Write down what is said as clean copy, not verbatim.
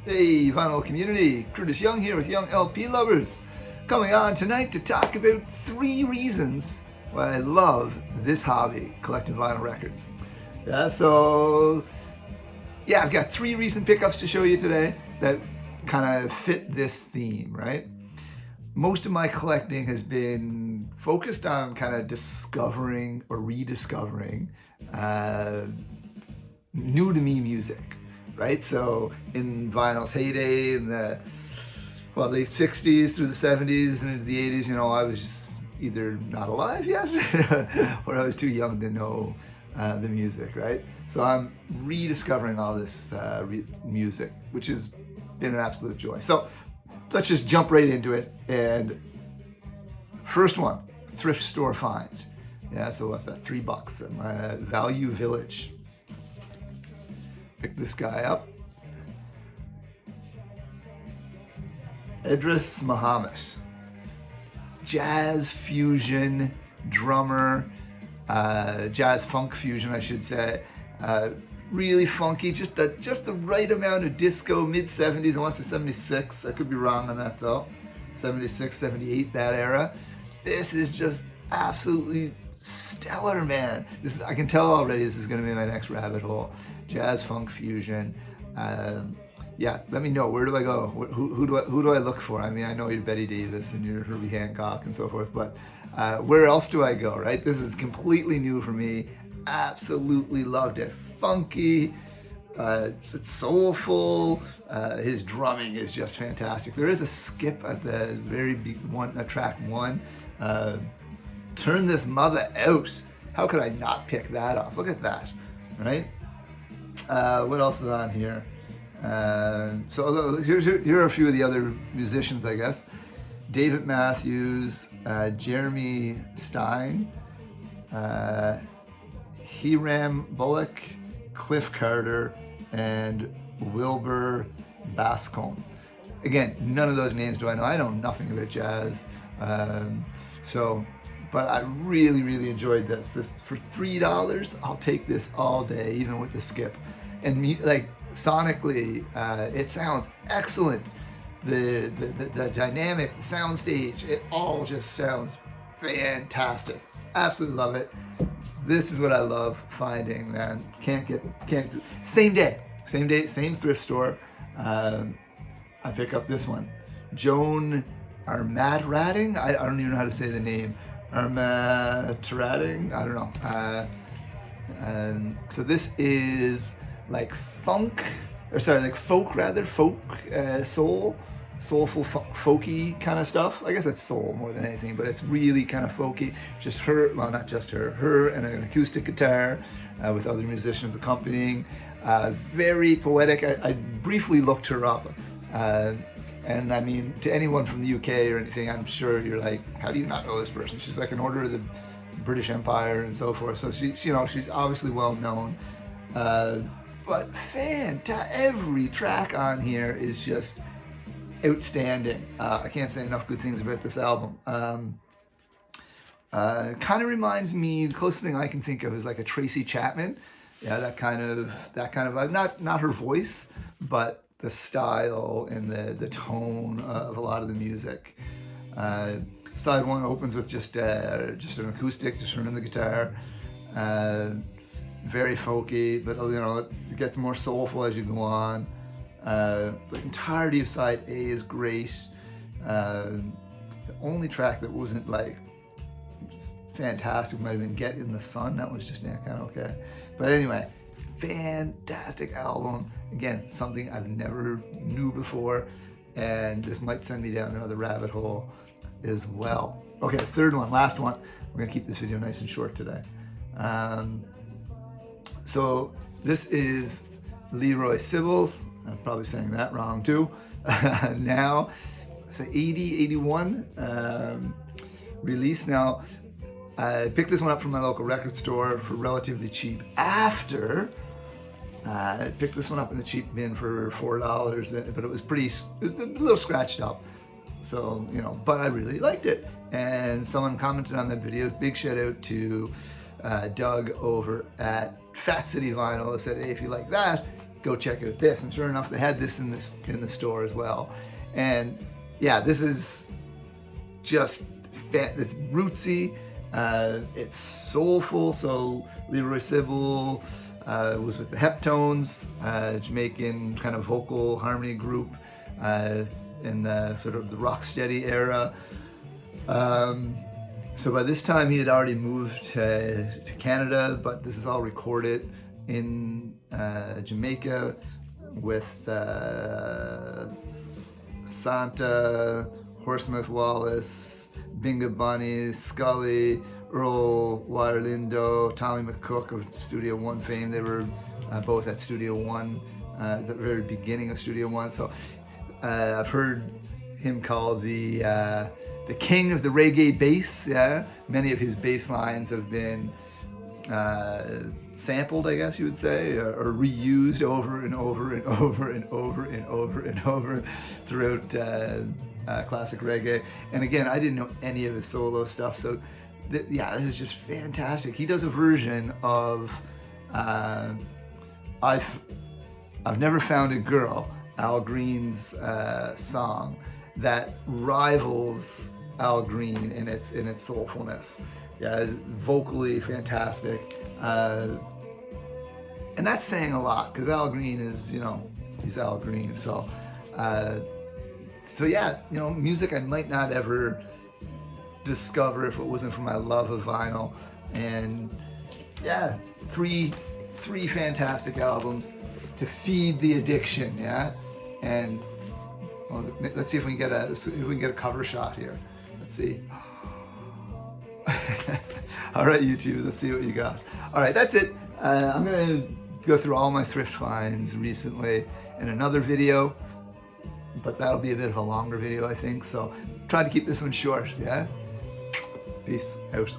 Hey, vinyl community, Curtis Young here with Young LP Lovers. Coming on tonight to talk about 3 reasons why I love this hobby, collecting vinyl records. I've got 3 recent pickups to show you today that kind of fit this theme, right? Most of my collecting has been focused on kind of discovering or rediscovering new to me music. Right, so in vinyl's heyday in the late 60s through the 70s and into the 80s, I was just either not alive yet or I was too young to know the music, right? So I'm rediscovering all this music, which has been an absolute joy. So let's just jump right into it. And first one, thrift store find. Yeah, so what's that? $3 at my Value Village. Pick this guy up. Idris Muhammad, jazz fusion drummer, jazz funk fusion, I should say. Really funky, just the right amount of disco, mid-70s, I want to say 76, I could be wrong on that though, 76, 78, that era. This is just absolutely stellar, man. I can tell already this is going to be my next rabbit hole. Jazz funk fusion. Let me know, where do I go? Who do I look for? I mean, I know you're Betty Davis and you're Herbie Hancock and so forth, but where else do I go, right? This is completely new for me. Absolutely loved it. Funky, it's soulful. His drumming is just fantastic. There is a skip at the very track 1. Turn this mother out. How could I not pick that up? Look at that, right? What else is on here? Here are a few of the other musicians, I guess. David Matthews, Jeremy Stein, Hiram Bullock, Cliff Carter, and Wilbur Bascombe. Again, none of those names do I know. I know nothing about jazz. But I really, really enjoyed this. For $3, I'll take this all day, even with the skip. And sonically, it sounds excellent. The dynamic, the sound stage, it all just sounds fantastic. Absolutely love it. This is what I love finding, man. Can't do. Same day, same thrift store. I pick up this one. Joan Armatrading. I don't even know how to say the name. Armatrading. I don't know. So this is like folk, soulful, folky kind of stuff. I guess it's soul more than anything, but it's really kind of folky. Just her, well, not just her and an acoustic guitar with other musicians accompanying. Very poetic. I briefly looked her up. And I mean, to anyone from the UK or anything, I'm sure you're like, how do you not know this person? She's like an Order of the British Empire and so forth. So she's obviously well known. But every track on here is just outstanding. I can't say enough good things about this album. Kind of reminds me, the closest thing I can think of is like a Tracy Chapman. Yeah, that kind of vibe. Not her voice, but the style and the tone of a lot of the music. Side 1 opens with just an acoustic, just her and the guitar. Very folky, but it gets more soulful as you go on. The entirety of side A is great. The only track that wasn't fantastic might have been Get in the Sun. That was just kind of okay. But anyway, fantastic album. Again, something I've never knew before, and this might send me down another rabbit hole as well. Okay, third one, last one. We're gonna keep this video nice and short today. So this is Leroy Sibbles. I'm probably saying that wrong too. Now, it's an 81 release. Now, I picked this one up from my local record store for relatively cheap after I picked this one up in the cheap bin for $4, but it was a little scratched up. So, but I really liked it. And someone commented on that video. Big shout out to Doug over at Fat City Vinyl. Said, hey, if you like that, go check out this. And sure enough, they had this in the store as well. And yeah, this is just it's rootsy, it's soulful. So Leroy Sibble was with the Heptones, Jamaican kind of vocal harmony group in the sort of the rocksteady era. So by this time he had already moved to Canada, but this is all recorded in Jamaica with Santa, Horsemouth Wallace, Binga Bunny, Scully, Earl Wirelindo, Tommy McCook of Studio One fame. They were both at Studio One at the very beginning of Studio One. So I've heard him called the king of the reggae bass. Yeah, many of his bass lines have been sampled, I guess you would say, or reused over and over and over and over and over and over throughout classic reggae. And again, I didn't know any of his solo stuff, so yeah, this is just fantastic. He does a version of I've Never Found a Girl, Al Green's song, that rivals Al Green in its soulfulness. Yeah, vocally fantastic, and that's saying a lot because Al Green is, he's Al Green. So yeah, music I might not ever discover if it wasn't for my love of vinyl. And yeah, three fantastic albums to feed the addiction. Yeah, and well, let's see if we can get a cover shot here. Let's see. All right, YouTube, let's see what you got. All right, that's it. I'm gonna go through all my thrift finds recently in another video, but that'll be a bit of a longer video, I think. So try to keep this one short. Yeah. Peace out.